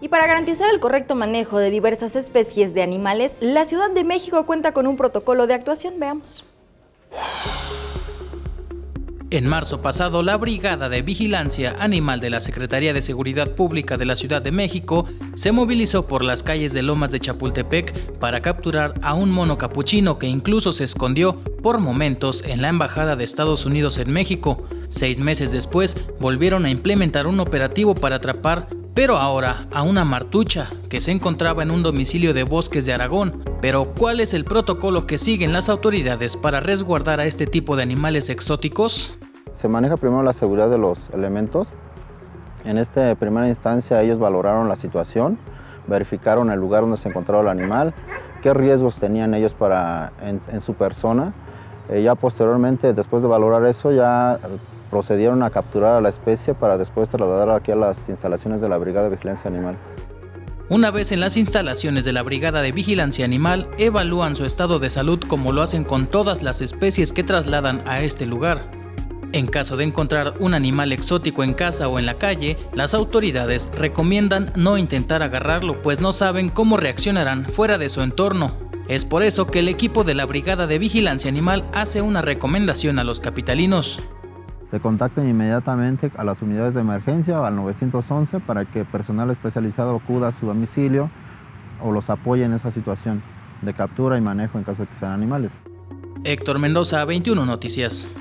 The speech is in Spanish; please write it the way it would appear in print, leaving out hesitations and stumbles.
Y para garantizar el correcto manejo de diversas especies de animales, la Ciudad de México cuenta con un protocolo de actuación. Veamos. En marzo pasado, la Brigada de Vigilancia Animal de la Secretaría de Seguridad Pública de la Ciudad de México se movilizó por las calles de Lomas de Chapultepec para capturar a un mono capuchino que incluso se escondió por momentos en la Embajada de Estados Unidos en México. 6 meses después, volvieron a implementar un operativo para atrapar, pero ahora a una martucha que se encontraba en un domicilio de Bosques de Aragón. Pero, ¿cuál es el protocolo que siguen las autoridades para resguardar a este tipo de animales exóticos? Se maneja primero la seguridad de los elementos. En esta primera instancia ellos valoraron la situación, verificaron el lugar donde se encontraba el animal, qué riesgos tenían ellos en su persona. Ya posteriormente, después de valorar eso, ya procedieron a capturar a la especie para después trasladarla aquí a las instalaciones de la Brigada de Vigilancia Animal. Una vez en las instalaciones de la Brigada de Vigilancia Animal, evalúan su estado de salud como lo hacen con todas las especies que trasladan a este lugar. En caso de encontrar un animal exótico en casa o en la calle, las autoridades recomiendan no intentar agarrarlo, pues no saben cómo reaccionarán fuera de su entorno. Es por eso que el equipo de la Brigada de Vigilancia Animal hace una recomendación a los capitalinos. Se contacten inmediatamente a las unidades de emergencia o al 911 para que personal especializado acuda a su domicilio o los apoye en esa situación de captura y manejo en caso de que sean animales. Héctor Mendoza, 21 Noticias.